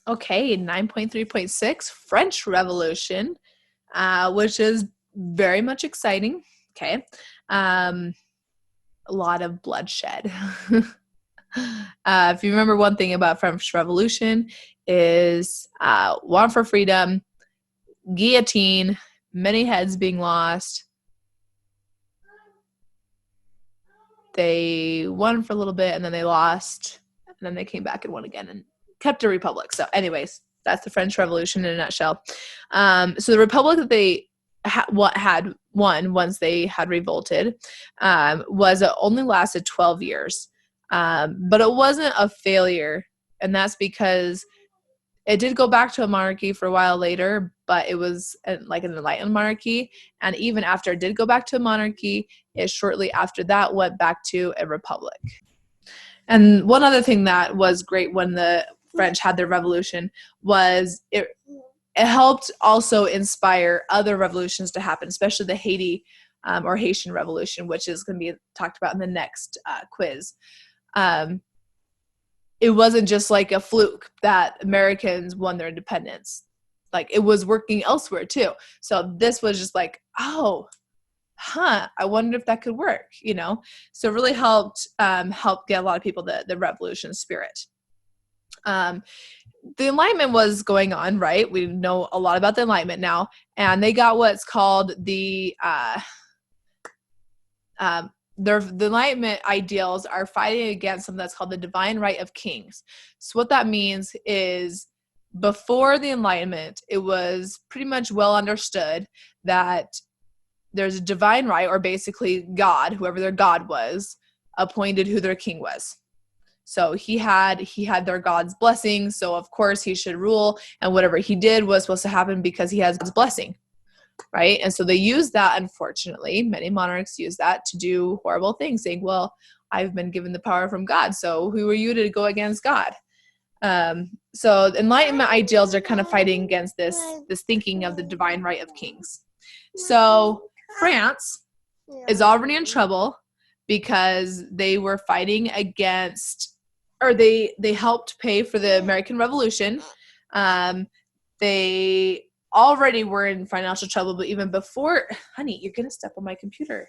Okay, 9.3.6, French Revolution, which is very much exciting. Okay. A lot of bloodshed. If you remember one thing about French Revolution is want for freedom, guillotine, many heads being lost. They won for a little bit and then they lost, and then they came back and won again and kept a republic. So anyways, that's the French Revolution in a nutshell. So the republic that they had won once they had revolted was it only lasted 12 years. But it wasn't a failure, and that's because it did go back to a monarchy for a while later, but it was like an enlightened monarchy. And even after it did go back to a monarchy, it shortly after that went back to a republic. And one other thing that was great when the French had their revolution was it helped also inspire other revolutions to happen, especially the Haiti or Haitian Revolution, which is going to be talked about in the next quiz. It wasn't just like a fluke that Americans won their independence. Like, it was working elsewhere too. So this was just like, I wonder if that could work, you know? So it really helped get a lot of people the revolution spirit. The Enlightenment was going on, right? We know a lot about the Enlightenment now, and they got what's called the Enlightenment ideals are fighting against something that's called the divine right of kings. So what that means is, before the Enlightenment, it was pretty much well understood that there's a divine right, or basically God, whoever their God was, appointed who their king was. So he had their God's blessing, so of course he should rule, and whatever he did was supposed to happen because he has God's blessing, right? And so they use that, unfortunately, many monarchs use that to do horrible things, saying, well, I've been given the power from God, so who are you to go against God? So Enlightenment ideals are kind of fighting against this thinking of the divine right of kings. So France is already in trouble because they were fighting against, or they helped pay for the American Revolution. They already were in financial trouble, but even before, honey, you're going to step on my computer.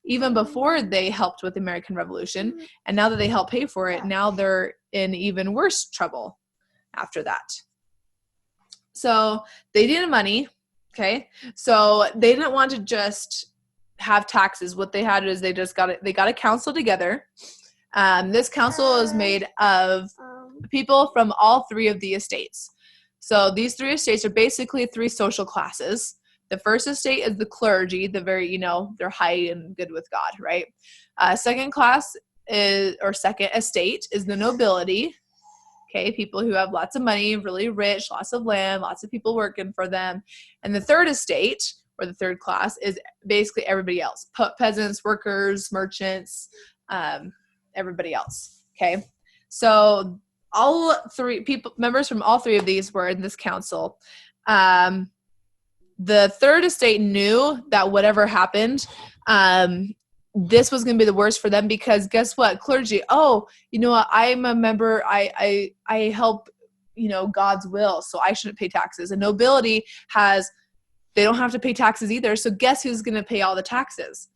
Even before they helped with the American Revolution, and now that they help pay for it, now they're in even worse trouble after that. So they needed money, okay? So they didn't want to just have taxes. What they had is they got a council together. This council is made of people from all three of the estates. So these three estates are basically three social classes. The first estate is the clergy, the very, they're high and good with God, right? Second estate is the nobility. Okay, people who have lots of money, really rich, lots of land, lots of people working for them. And the third estate, or the third class, is basically everybody else. Peasants, workers, merchants, everybody else. Okay, so all three members from all three of these were in this council. The third estate knew that whatever happened, this was going to be the worst for them, because guess what? Clergy, I'm a member, I help, God's will, so I shouldn't pay taxes. And nobility they don't have to pay taxes either, so guess who's going to pay all the taxes?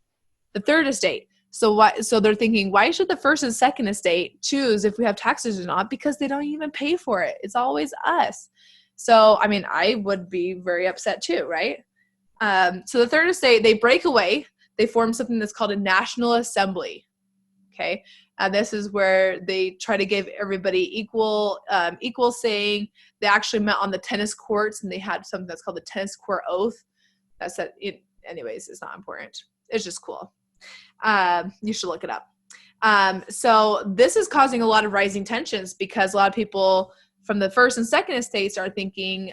The third estate. So they're thinking, why should the first and second estate choose if we have taxes or not? Because they don't even pay for it. It's always us. So, I mean, I would be very upset too, right? So the third estate, they break away. They form something that's called a National Assembly, okay? This is where they try to give everybody equal saying. They actually met on the tennis courts, and they had something that's called the tennis court oath. Anyways, it's not important. It's just cool. You should look it up. So this is causing a lot of rising tensions, because a lot of people from the first and second estates are thinking,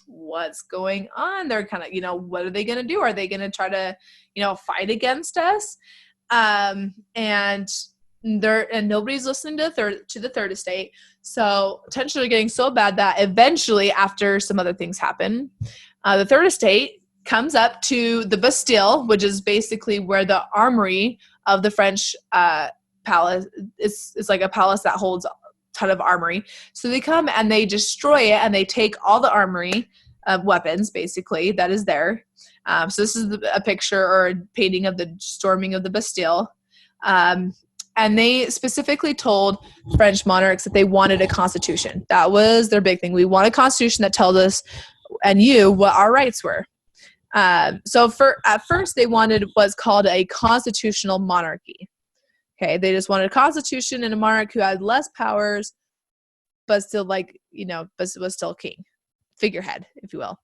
what's going on? They're kind of, what are they going to do? Are they going to try to, fight against us? And nobody's listening to the third estate. So tensions are getting so bad that eventually, after some other things happen, the third estate comes up to the Bastille, which is basically where the armory of the French palace is like a palace that holds ton of armory. So they come and they destroy it, and they take all the armory of weapons, basically, that is there. So this is a picture or a painting of the storming of the Bastille. And they specifically told French monarchs that they wanted a constitution. That was their big thing. We want a constitution that tells us and you what our rights were. So at first they wanted what's called a constitutional monarchy. Okay, they just wanted a constitution and a monarch who had less powers, but still but was still king, figurehead, if you will.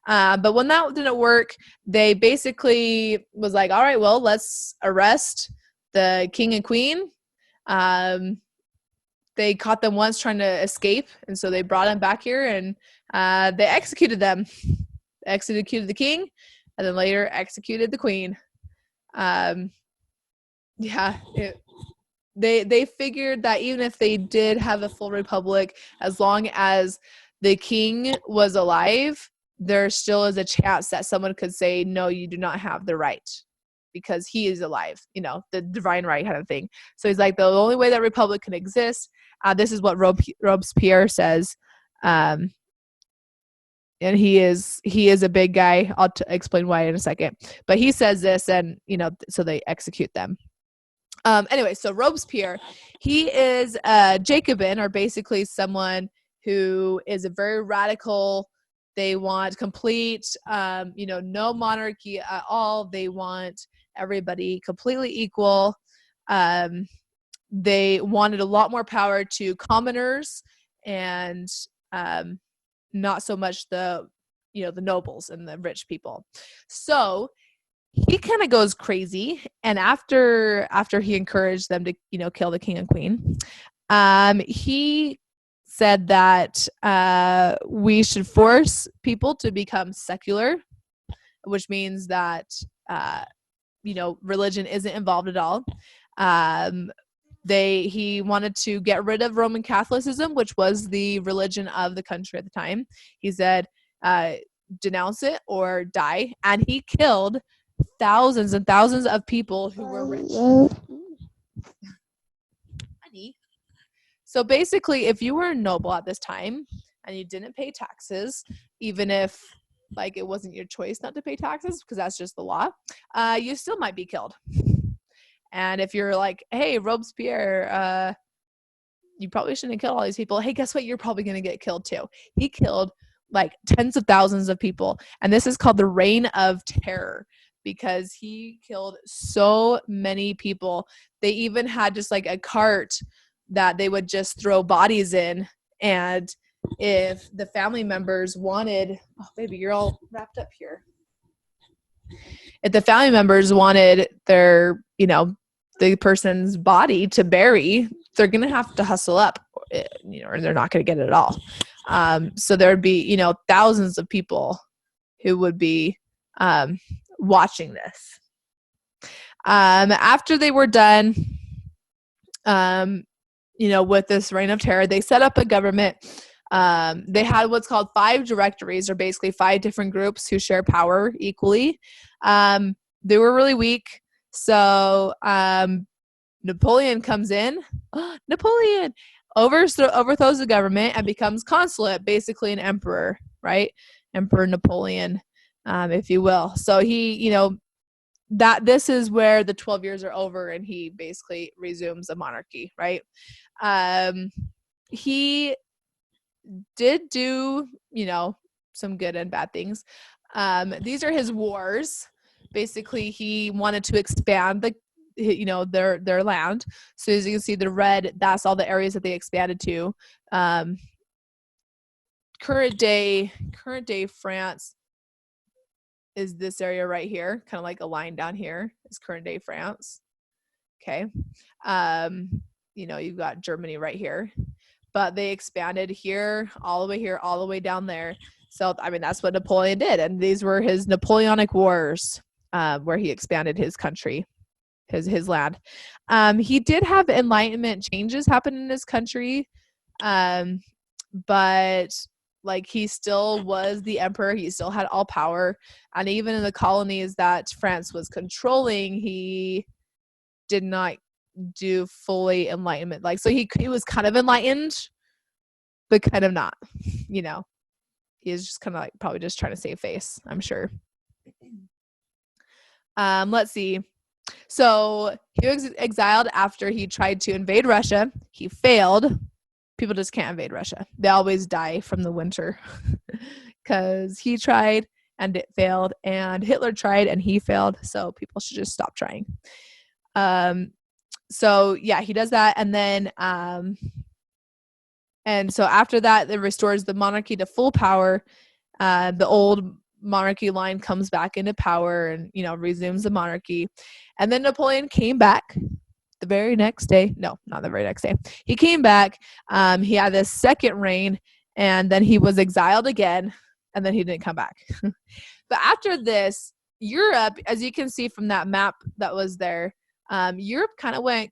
But when that didn't work, they basically was like, all right, well, let's arrest the king and queen. They caught them once trying to escape, and so they brought them back here, and they executed them. They executed the king, and then later executed the queen. They figured that even if they did have a full republic, as long as the king was alive, there still is a chance that someone could say, no, you do not have the right because he is alive, the divine right kind of thing. So he's like, the only way that republic can exist, this is what Robespierre says. And he is a big guy. I'll explain why in a second. But he says this, and, so they execute them. Anyway, so Robespierre, he is a Jacobin, or basically someone who is a very radical. They want complete, no monarchy at all. They want everybody completely equal. They wanted a lot more power to commoners and not so much the nobles and the rich people. So he kind of goes crazy, and after he encouraged them to kill the king and queen, he said that we should force people to become secular, which means that religion isn't involved at all. He wanted to get rid of Roman Catholicism, which was the religion of the country at the time. He said, denounce it or die. And he killed thousands and thousands of people who were rich. Honey. So basically, if you were a noble at this time and you didn't pay taxes, even if it wasn't your choice not to pay taxes, because that's just the law, you still might be killed. And if you're like, hey, Robespierre, you probably shouldn't kill all these people. Hey, guess what? You're probably going to get killed too. He killed tens of thousands of people. And this is called the Reign of Terror because he killed so many people. They even had just a cart that they would just throw bodies in. And if the family members wanted, oh, baby, you're all wrapped up here. If the family members wanted their, the person's body to bury, they're going to have to hustle up, or they're not going to get it at all. So there would be, thousands of people who would be watching this. After they were done, with this reign of terror, they set up a government. They had what's called 5 directories, or basically 5 different groups who share power equally. They were really weak. So Napoleon comes in. Napoleon overthrows the government and becomes consulate, basically an emperor, right? Emperor Napoleon, if you will. So he, this is where the 12 years are over, and he basically resumes a monarchy, right? He did do, some good and bad things. These are his wars. Basically, he wanted to expand their land. So as you can see, the red, that's all the areas that they expanded to. Current day France is this area right here, kind of like a line down here is current day France. Okay. You've got Germany right here, but they expanded here, all the way here, all the way down there. So, that's what Napoleon did. And these were his Napoleonic Wars, where he expanded his country, his land. He did have Enlightenment changes happen in his country. But he still was the emperor. He still had all power. And even in the colonies that France was controlling, he did not do fully enlightenment. Like, so he was kind of enlightened, but kind of not, you know. He is just kind of like probably just trying to save face, I'm sure. Let's see. So he was exiled after he tried to invade Russia. He failed. People just can't invade Russia. They always die from the winter because he tried and it failed, and Hitler tried and he failed. So people should just stop trying. So yeah, he does that, and then and so after that, it restores the monarchy to full power. The old monarchy line comes back into power, and resumes the monarchy. And then Napoleon came back the very next day. No, not the very next day. He came back. He had this second reign, and then he was exiled again, and then he didn't come back. But after this, Europe, as you can see from that map that was there, Europe kind of went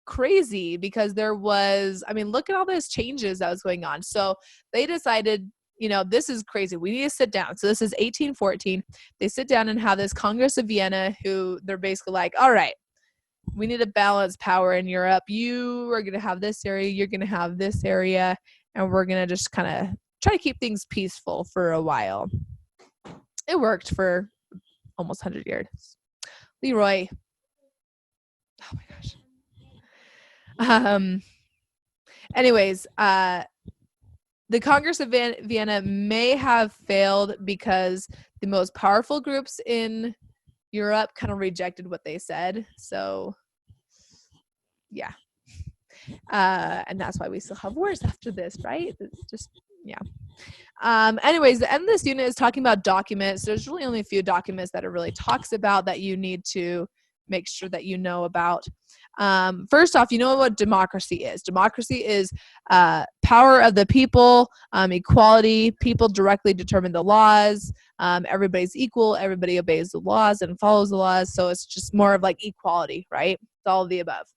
crazy because there was, look at all those changes that was going on. So they decided, this is crazy. We need to sit down. So this is 1814. They sit down and have this Congress of Vienna, who they're basically like, all right, we need to balance power in Europe. You are going to have this area, you're going to have this area, and we're going to just kind of try to keep things peaceful for a while. It worked for almost 100 years. Leroy. Oh my gosh. Anyways, the Congress of Vienna may have failed because the most powerful groups in Europe kind of rejected what they said. So, yeah. And that's why we still have wars after this, right? It's just, yeah. Anyways, the end of this unit is talking about documents. There's really only a few documents that it really talks about that you need to make sure that you know about. First off, you know what democracy is. Democracy is power of the people, equality, people directly determine the laws, everybody's equal, everybody obeys the laws and follows the laws, so it's just more of like equality, right? It's all of the above.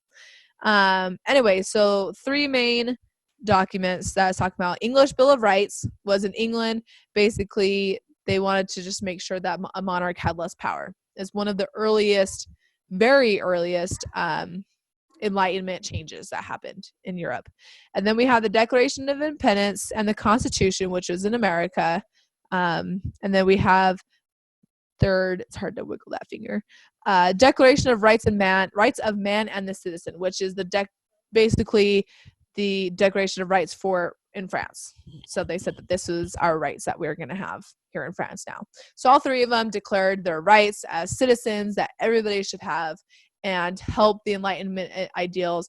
Anyway, so three main documents that I was talking about. English Bill of Rights was in England. Basically, they wanted to just make sure that a monarch had less power. It's one of the earliest, very earliest Enlightenment changes that happened in Europe. And then we have the Declaration of Independence and the Constitution, which was in America. And then we have third, it's hard to wiggle that finger, Declaration of Rights of Man and the Citizen, which is basically the Declaration of Rights in France. So they said that this is our rights that we're going to have here in France now. So all three of them declared their rights as citizens that everybody should have, and help the Enlightenment ideals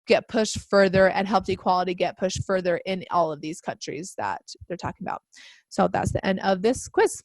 get pushed further, and helped equality get pushed further in all of these countries that they're talking about. So that's the end of this quiz.